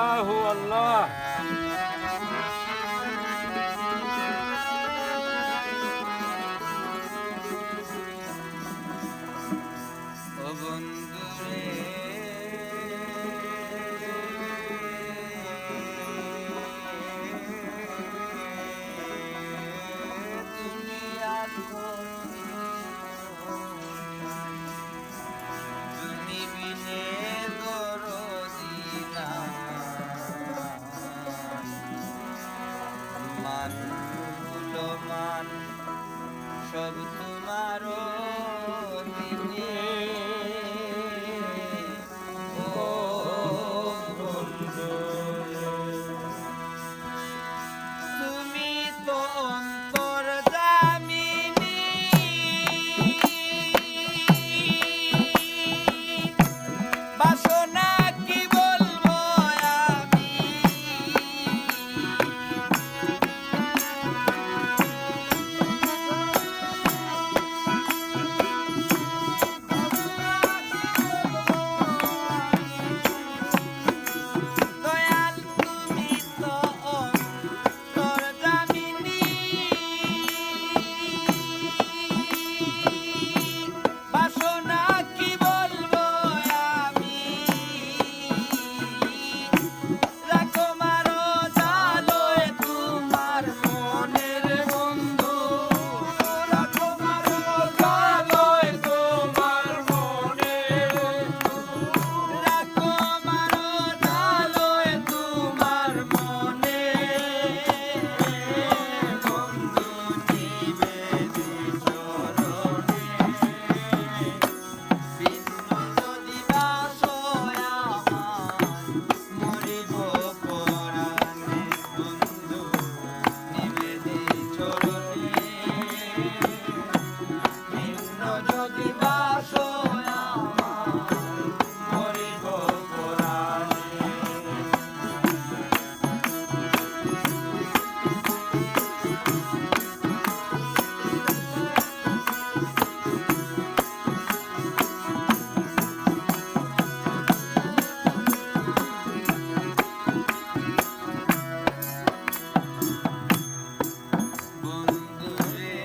আল্লাহ আল্লাহ। ও বন্ধু রে দুনিয়ার তুমি বিনে দরদি না মান ভুলো মান সব তোমার দিনে ও বন্ধু তুমি তো অন্তর জামিনী বাসনা কি বলবো আমি দয়াল তুমি তো অন্তর জামিনী বাসনা কি বলবো আমি রাখো মারো জালোয় তোমার মনের বন্ধু রাখো মারো জালোয় তোমার মনের রাখো মারো জালোয় তোমার মনে বন্ধু নিবেদি চরণে বিন্ন যদি বাসয় আমার মরিব পরাণে বন্ধু নিবেদি চরণে বিন্ন যদি বাসয় আমার মরিব পরাণে বন্ধু রে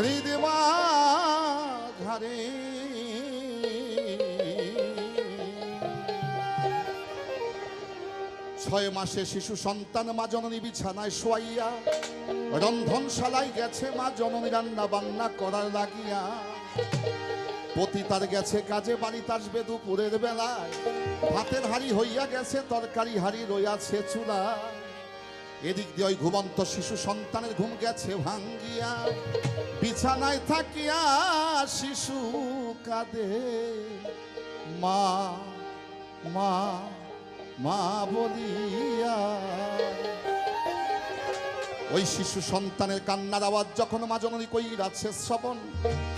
হৃদমা ঘরে ছয় মাসে শিশু সন্তান মা জননী বিছানায় শোয়াইয়া রন্ধনশালায় গেছে মা জননী রান্না বান্না করার লাগিয়া। পতি তার গেছে কাজে, বাড়িতে আসবে দুপুরের বেলায়। ভাতের হাড়ি হইয়া গেছে, তরকারি হাড়ি রইয়াছে চুলা। এদিক দিয়ে ওই ঘুমন্ত শিশু সন্তানের ঘুম গেছে ভাঙ্গিয়া। বিছানায় থাকিয়া শিশু কাঁদে, মা মা মা বলিয়া। ওই শিশু সন্তানের কান্নার আওয়াজ যখন মা জননী কইরাছে শ্রবণ,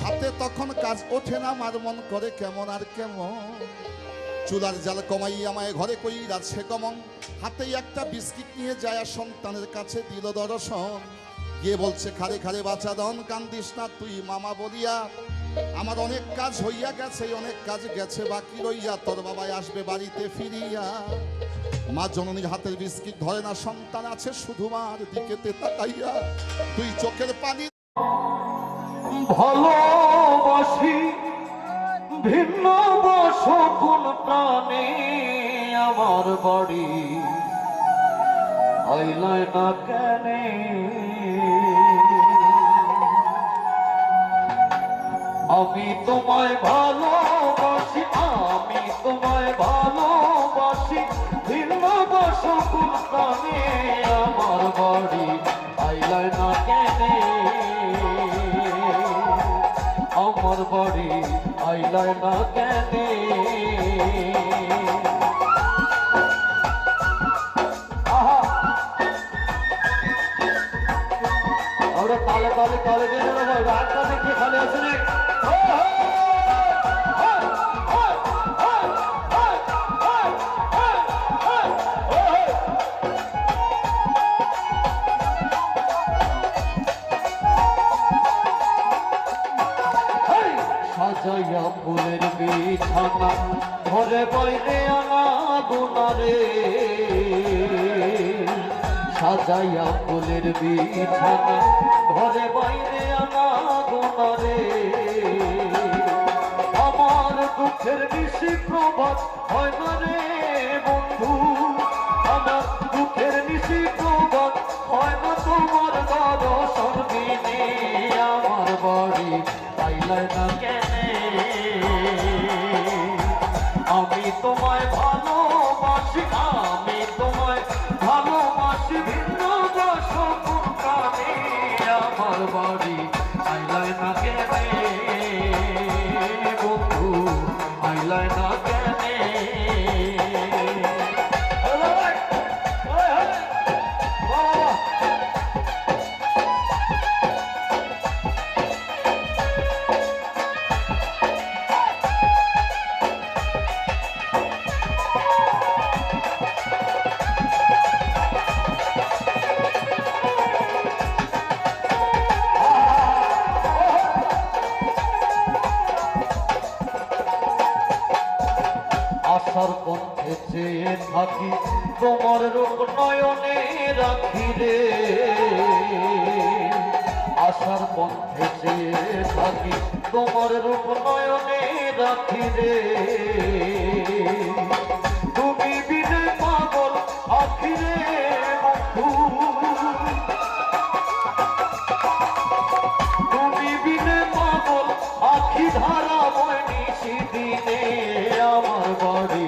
হাতে তখন কাজ ওঠে না, মার মন করে কেমন আর কেমন। চুলার জাল কমাইয়া মায়ে ঘরে কইরাছে গমন, হাতেই একটা বিস্কিট নিয়ে যায় সন্তানের কাছে দিল দর্শন। গিয়ে বলছে, খারে খারে বাঁচা দন, কান্দিস না তুই মামা বলিয়া। আমার অনেক কাজ হইয়া গেছে, অনেক কাজ গেছে বাকি রইয়া, তোর বাবাই আসবে বাড়িতে ফিরিয়া। মা জননীর হাতের বিস্কিট ধরে না, সন্তান আছে শুধু মার দিকে তাকাইয়া। তুই চোখের পানি ভালোবাসি ভিন্ন সকল প্রাণে, আমার বাড়ি আইলায় না কেনে। আমি তোমায় ভালোবাসি, আমি তোমায় ভালোবাসি ভিন্ন সকল প্রাণে, আমার বাড়ি আইলায় না কেনে। আমার বাড়ি আইলায় না কেনে। আমরা তালে তালে তালে দিয়ে দেবো ভাই, রাতটা দেখে খালি আছে রে। সাজাইয়া ফুলের বিছানা, ঘরে বাইরে আনা গুনারে। সাজাইয়া ফুলের বিছানা, ঘরে বাইরে আনা গুনারে। আমার দুঃখের নিশি প্রভাত হয় না রে বন্ধু, আমার দুঃখের নিশি প্রভাত হয় না তোমার দর্শন বিনে। আমার বাড়ি আইলায় না কেনে। আমি তোমায় ভালোবাসি, আমি তোমায় ভালোবাসি ভিন্ন সকল প্রাণে, আমার বাড়ি আইলায় না কেনে। বন্ধু আইলায় না কেনে। আশার পথে চেয়ে থাকি, তোমার রূপ নয়নে রাখি রে। আশার পথে চেয়ে থাকি, তোমার রূপ নয়নে রাখি রে। তুমি বিনে পাগল আখি রে বন্ধু, তুমি বিনে পাগল আখি ধারা বয়নি দিনে। আমার বাড়ি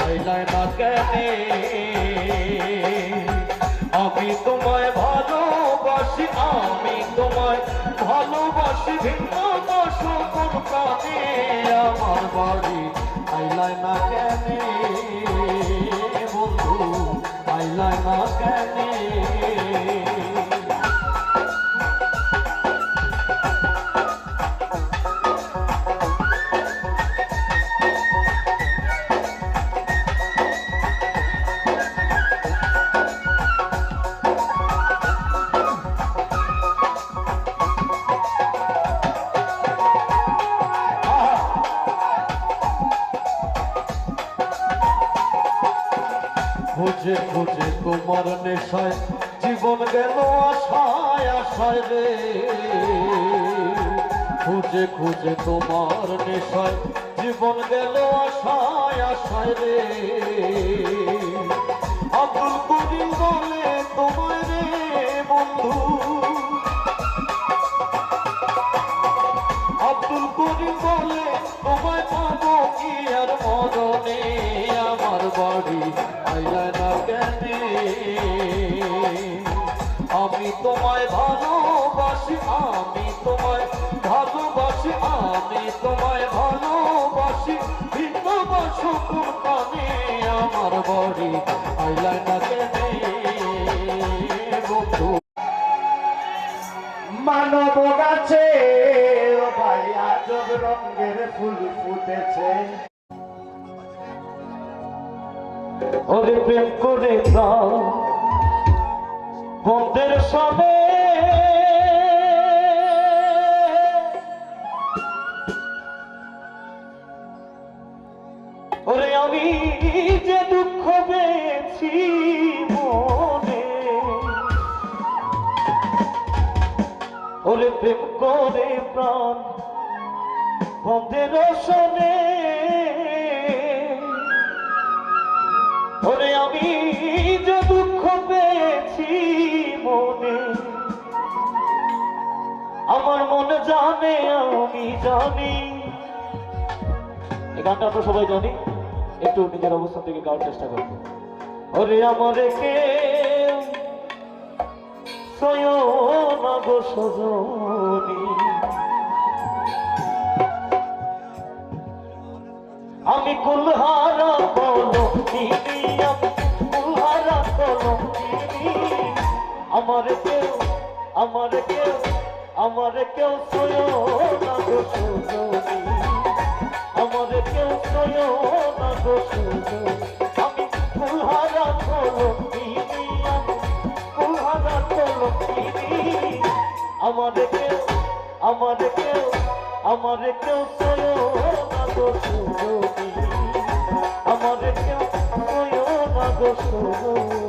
আইলায় না কেনে। আমি তোমায় ভালোবাসি, আমি তোমায় ভালোবাসি ভিন্ন সকল প্রাণে, আমার বাড়ি আইলায় না কেনে। বন্ধু আইলায় না কেনে। খুঁজে খুঁজে তোমার নেশায় জীবন গেল আশায় আশায় রে। খুঁজে খুঁজে তোমার নেশায় জীবন গেল আশায় আশায় রে আব্দুল করিম বলে তোমায় রে বন্ধু আব্দুল করিম বলে তোমায় পাবো কি আর মরণে আমার বাড়ি আইলা না কেনে আমি তোমায় ভালোবাসি আমি তোমায় ভালোবাসি আমি তোমায় ভালোবাসি ভিন্নবাসো কোনখানে আমার বাড়ি আইলা না কেনে বন্ধু মানব গাছে ও ভাই আজব রঙের ফুল ফুটেছে ওরে প্রেম করে দাও বন্ধের সবে ওরে আমি যে দুঃখ পেয়েছি মনে ওরে প্রেম করে প্রাণ বন্ধের সনে ওরে আমি যে দুঃখ পেয়েছি মনে আমার মনে জানে আমি জানি এই গানটা আমরা সবাই জানি একটু নিজের অবস্থান থেকে গাওয়ার চেষ্টা করবো ওরে আমারে কে সয়না গো সজনী আমি কুলহারা কলঙ্কিনী আমি কুলহারা কলঙ্কিনী আমারে কেউ সয়না গো সজনী আমারে কেউ সয়না গো সজনী আমি কুলহারা কলঙ্কিনী আমি কুলহারা কলঙ্কিনী আমারে কেউ সয়না গো সজনী আমারে কেউ সয়না গো সজনী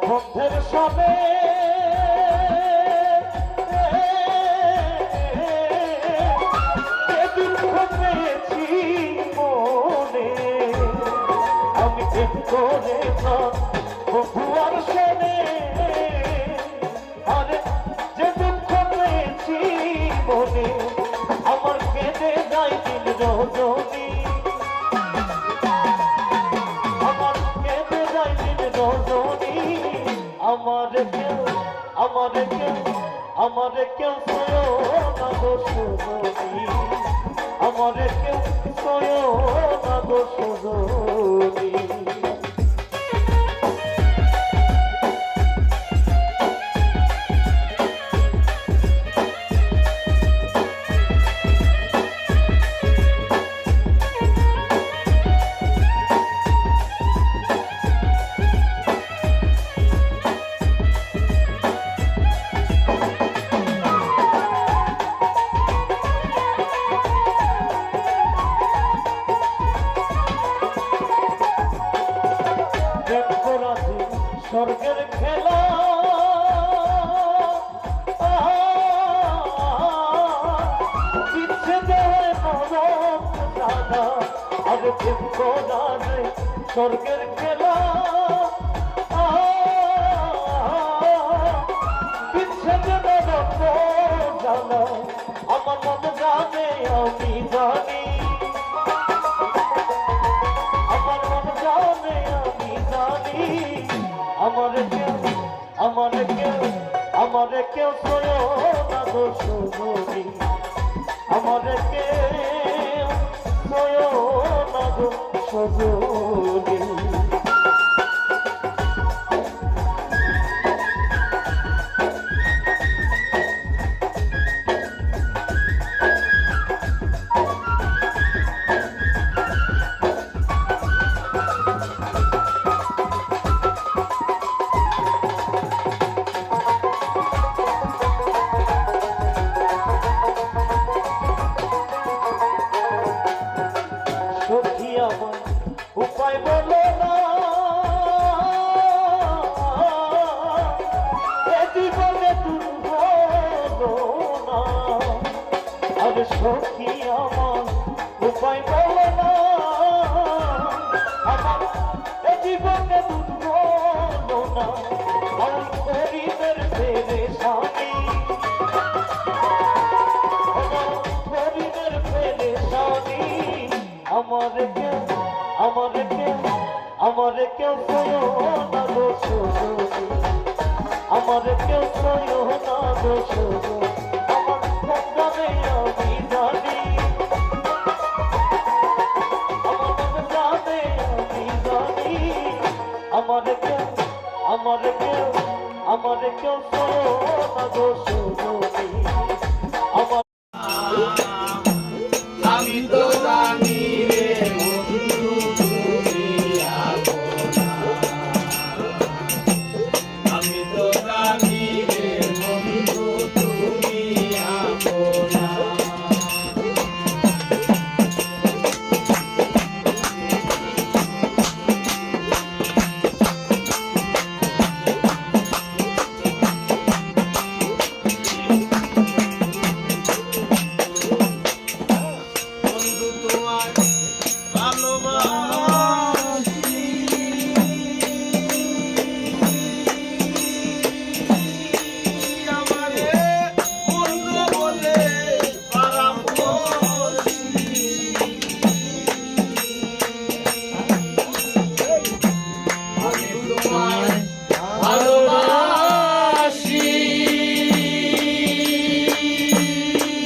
বন্ধের সবে দুঃখ পেয়েছি মনে আমি প্রেম করে বন্ধু আর শোনে আরে যে দুঃখ পেয়েছি মনে আমার কেঁদে যায় দিন রজনী আমার কেঁদে যায় দিন রজনী আমারে কেউ সয়না গো সজনী আমারে কেউ সয়না গো সজনী স্বর্গের খেলা বিচ্ছেদে নরক জানা আর প্রেম করা যায় স্বর্গের খেলা বিচ্ছেদে নরক জানা আমার মন জানে আমি জানি আমার মন জানে আমি জানি আমারে কেউ সয়না গো সজনী আমারে কেউ সয়না গো সজনী সখী আমার উপায় বলো না আমার এ জীবনে দুধ বলো না আমার গরিবের পেরেশানি আমার গরিবের পেরেশানি আমার কেউ সয়ো না গো সুযোগী আমার কেউ সয়ো না গো সুযোগী আমার জানে আমি জানি আমার জানে আমি জানি আমার কেউ সয়ো না গো সুযোগী আমার আমি তো জানি রে বন্ধু তুমি আপনা আমি তো জানি রে বন্ধু তুমি আপনা বন্ধু তোমার ভালোবাসি আমারে বন্ধু বলে খারাপ করছি আমি তোমায় ভালোবাসি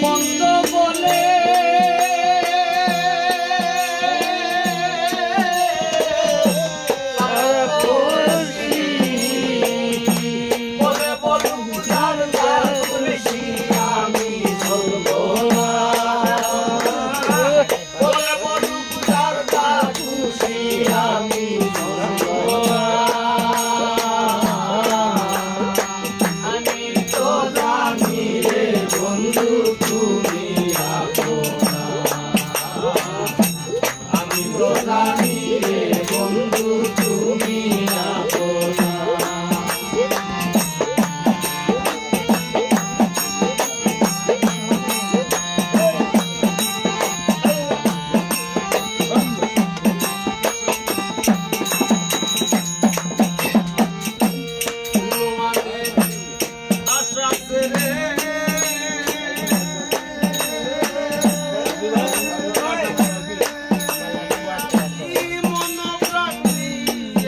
মন্দ বলে খারাপ করছি বলে বলুন যার যার খুশি আমি চলবো না বলে বলুন যার যার খুশি আমি চলবো না আমি তো জানি রে বন্ধু তুমি আপনা আমি তো জানি রে বন্ধু তুমি আপনা তোমাদের আশা ছেড়ে মন প্রাণী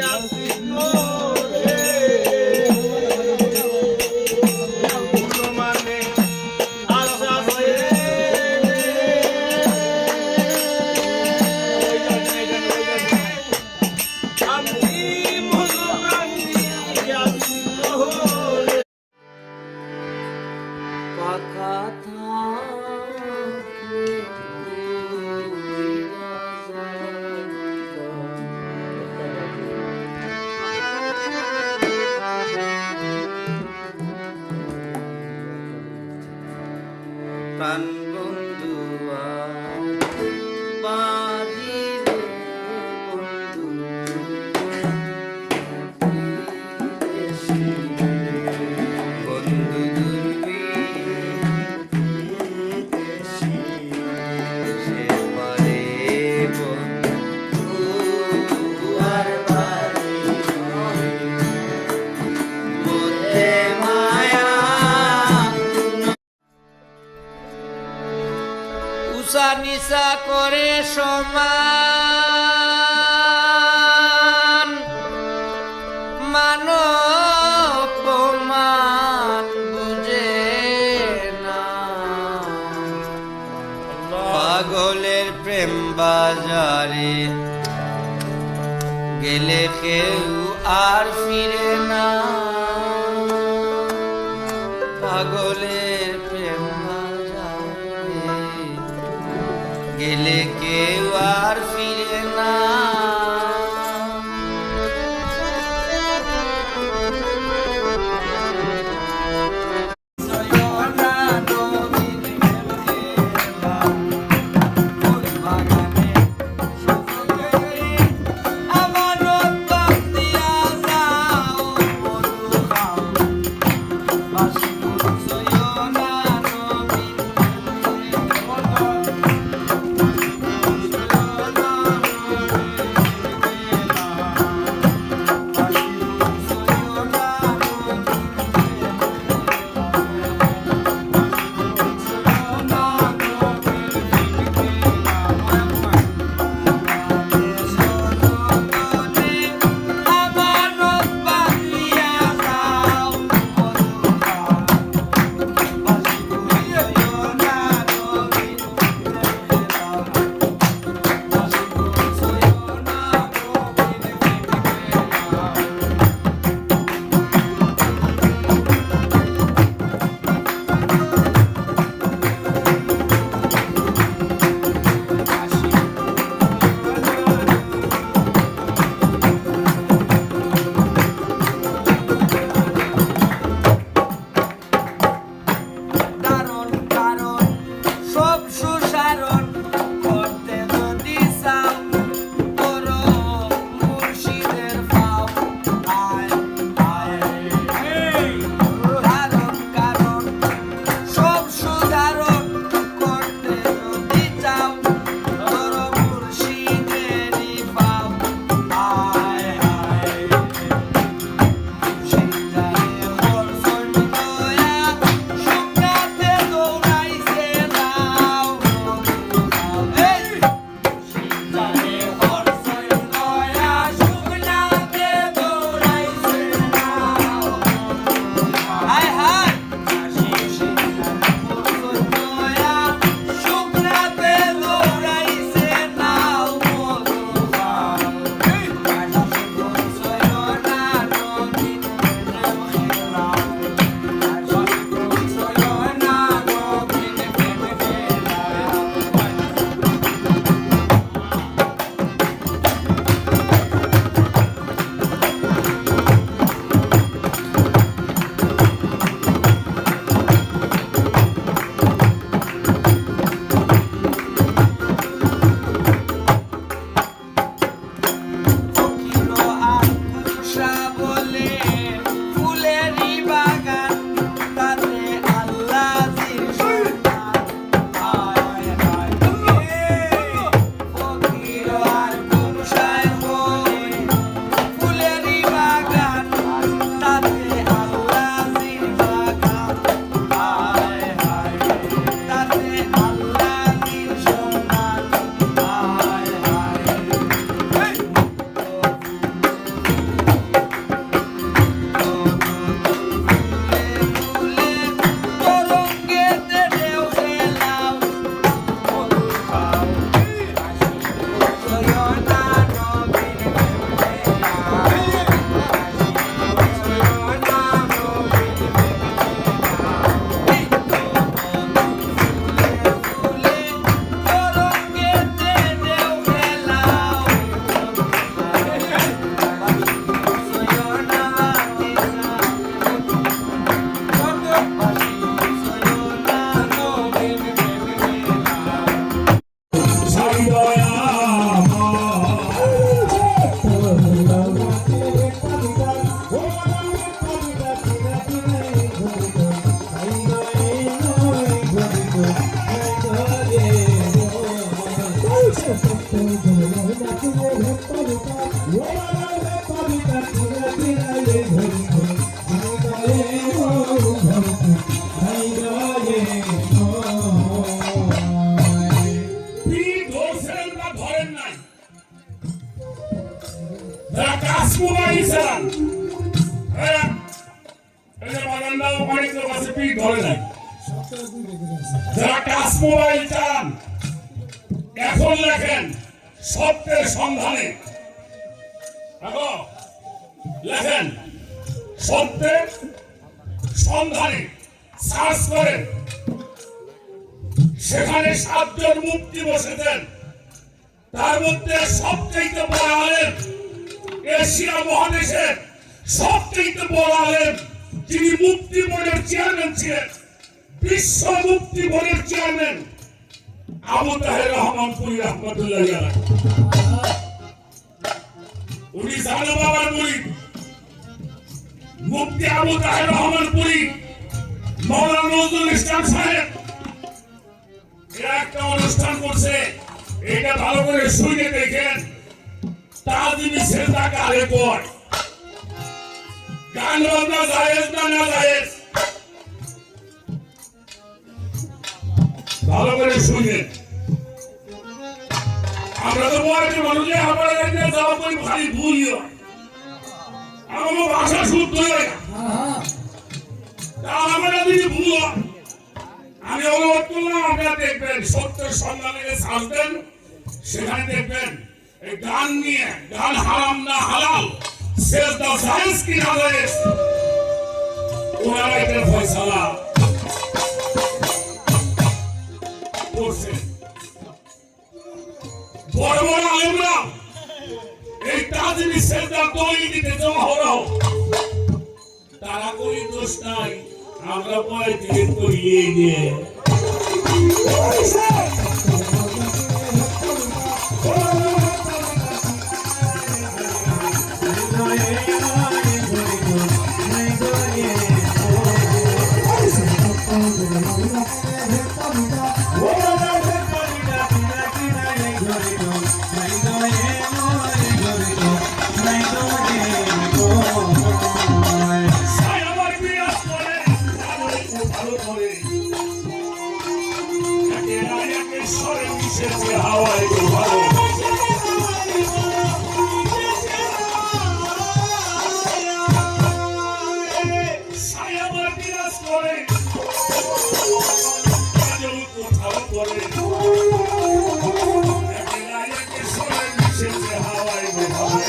আসি তোরে মানে আশা ছেড়ে আমি মন প্রাণী আসি তোরে পাখা থাকলে উড়িয়া যাইতাম। প্রাণ বন্ধু বাড়ি রে বন্ধু বন্ধু দুর্বি সে পারে বন্ধু আর বাড়ি মধ্যে মায়া উষা নিশা করে সমান মানব প্রমাণ বুঝে না পাগলের প্রেম বাজারে গেলে কেউ আর ফিরে না পাগলের প্রেম বাজারে গেলে কেউ আর ফিরে না পীর ধরছেন বা ধরেন নাই, যারা টাচ মোবাইল চালান, এই যে বাগানটাও অনেক লোক আছে পীর ধরে নাই। যারা টাচ মোবাইল চালান এখন লেখেন সত্যের সন্ধানে, দেখো লেখেন সত্যের সন্ধানে, সার্চ করেন, সেখানে 7 জন মুফতি বসেছেন। তার মধ্যে সবচেয়ে বড় আলেম, এশিয়া মহাদেশের সবচেয়ে বড় আলেম, যিনি মুফতি বোর্ডের চেয়ারম্যান ছিলেন, বিশ্ব মুফতি বোর্ডের চেয়ারম্যান আবু তাহের রহমান পুরী রহমতুল্লাহ আলাইহি। উনি জানো বাবার মুরিদ মুফতি আবু তাহের রহমান পুরী, মাওলানা নজরুল ইসলাম সাহেব এরা একটা অনুষ্ঠান করছে, এটা ভালো করে শুনে দেখেন। তাজিমি সেজদা কারে কয়, গান বাজনা জায়েজ না না জায়েজ, ভালো করে শুনে। আমরা তো বলছি মানুষে আমরা যাওয়া করি ভারী ভুল হয়, আমার ভাষা শুদ্ধ হয় না, আমরা যদি ভুল হয় আমি অনুরোধ করলাম আপনারা দেখবেন সত্যের সন্ধানে ছাড়বেন, সেখানে দেখবেন এই গান নিয়ে, গান হারাম না হালাল, সেজদা জায়েজ কি না জায়েজ, ওনারা এটার ফয়সালা করছেন। বড় বড় আলেমরা এই তাজিমি সেজদা দলিল দিতে জমা হলো, তারা করি দোষ নাই, আমরা পরে থেকে করিয়ে নিয়ে হাওয়ায় ভালো সায়াবার বিরাজ করে, কোথাও করে হাওয়ায় ভালো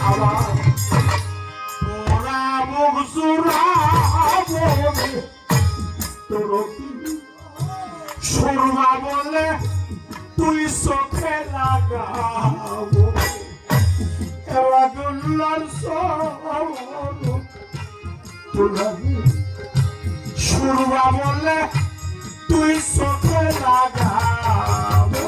আমার পোড়া মুখ জোড়া তোর সুরমা বলে তুই চোখে লাগাবো এওয়াদুল্লার স্বরূপ তুলাবি সুরমা বলে তুই চোখে লাগাবো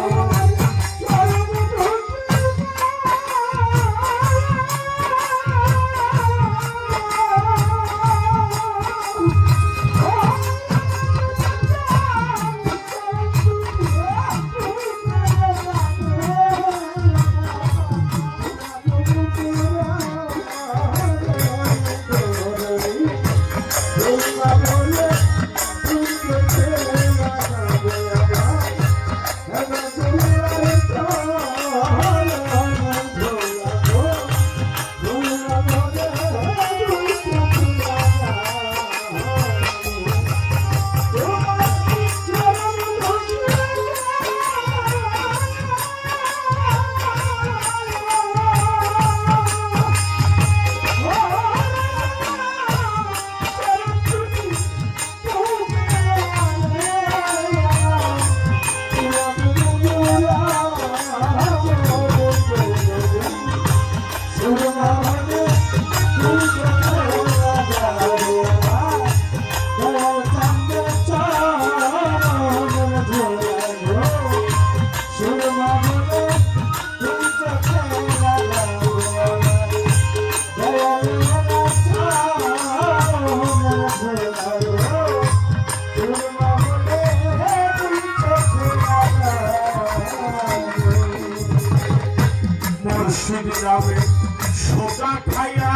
সোজা খাইয়া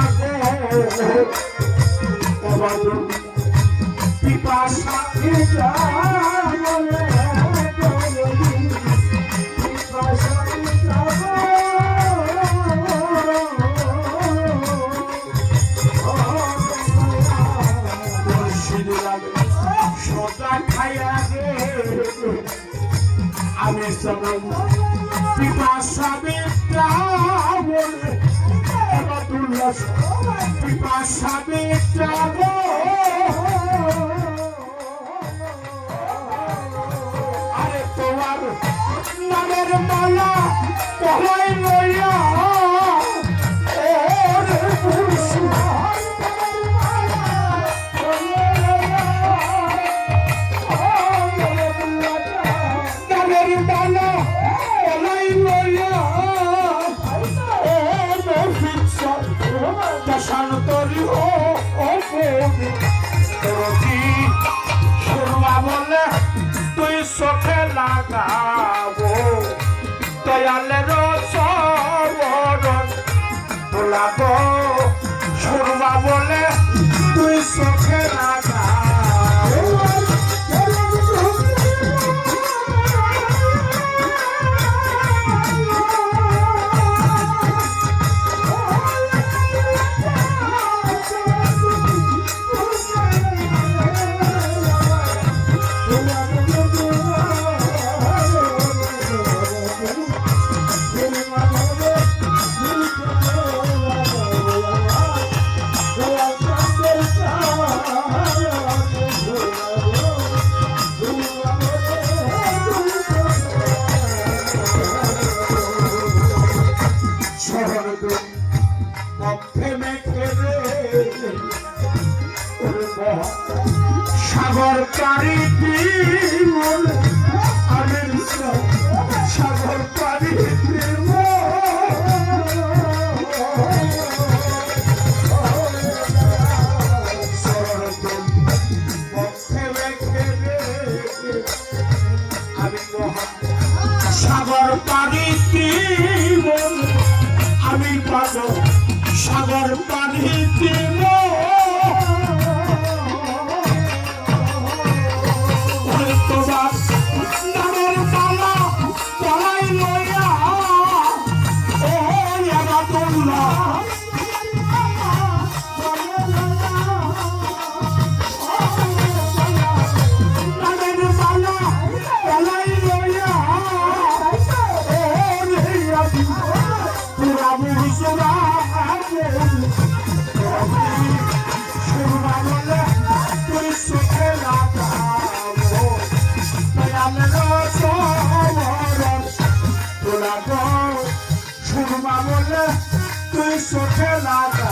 গো পিপাসা সোজা খাইয়া গে আমি সবাই পিপাসা বিদ্যা বলে পিপাসা বিদ্যা আরে তোমার নামের মালা কলাই লইয়া বলে তুই চোখে লাগাবো দয়ালের চরণ তোলাবো সুরমা বলে তুই চোখে লাগাবো সাগর পারি সাগর পারি সাগর পারি আমি পাব সাগর পারি তোমার নামের মালা গলায় লইয়া চোখে লাগা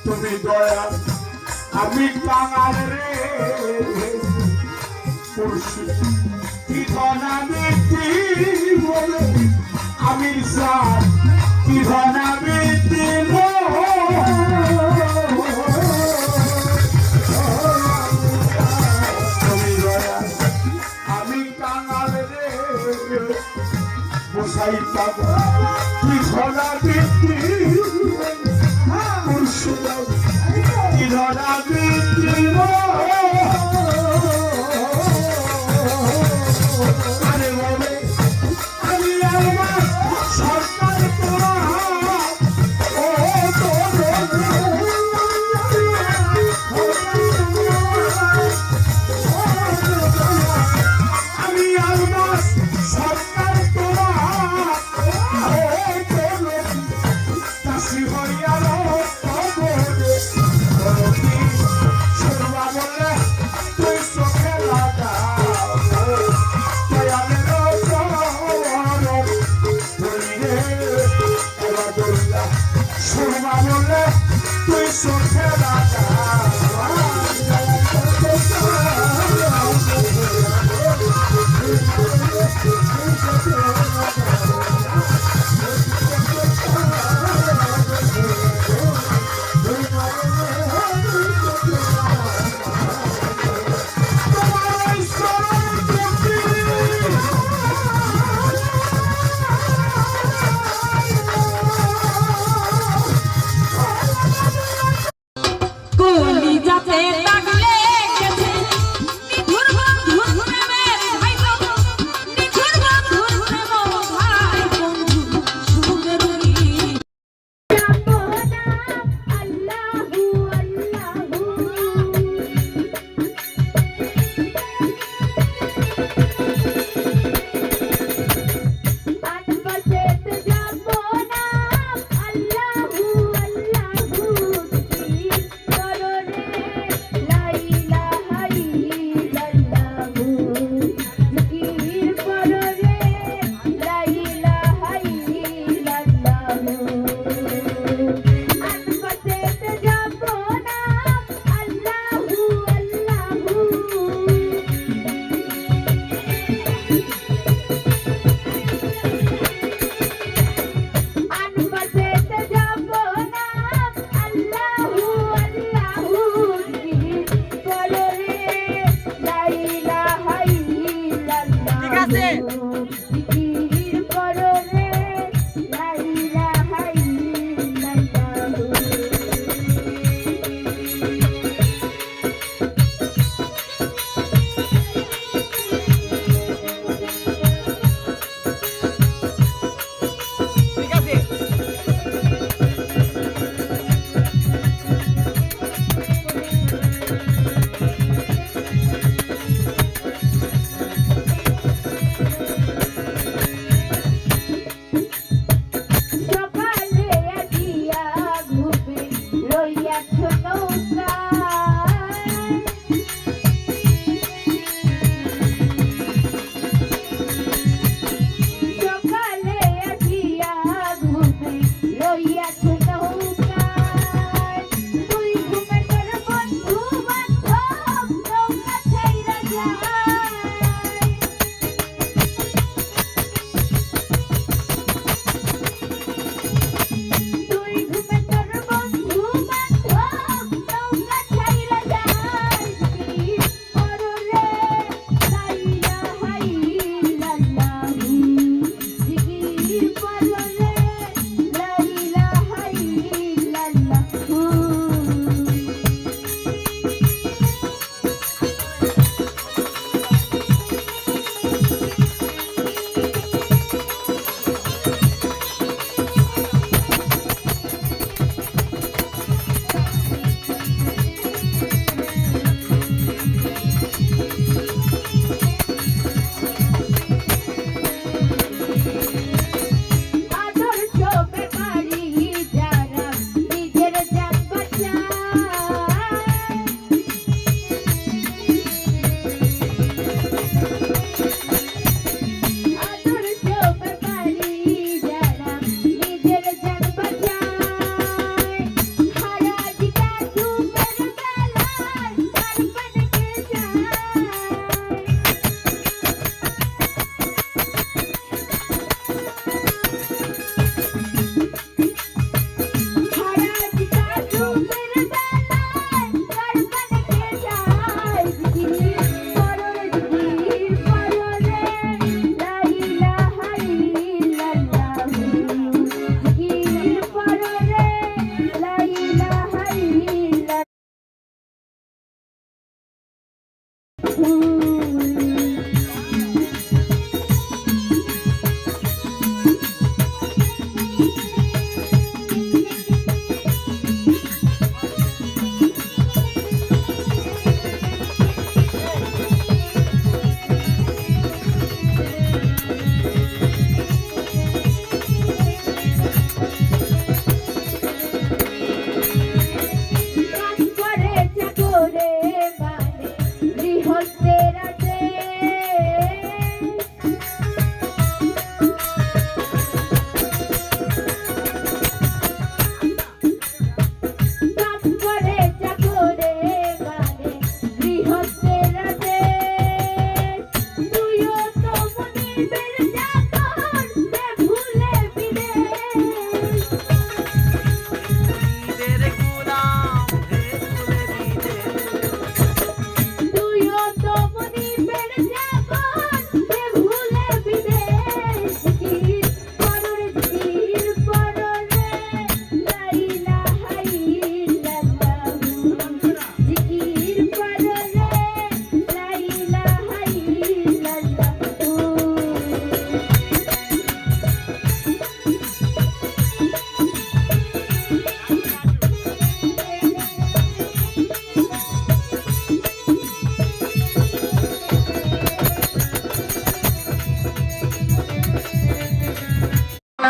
তুমি দয়া আমি কাঙাল রে ঠিকানা ব্যক্তি বলে আমি ঠিকানা ব্যক্তি তুমি দয়া আমি কাঙাল রে বসাই পাবো ঠিকানা ব্যক্তি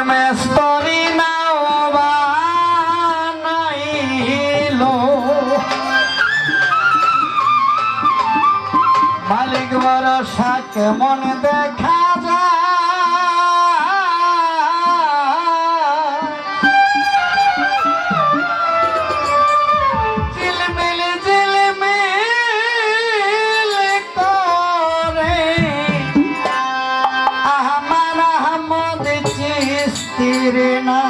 মেস্তরি নাও বানাইলো মালিক ভরসা কেমন দেখা যায় ঝিলমিল ঝিলমিল করে আমার আহমদ চিস্তির না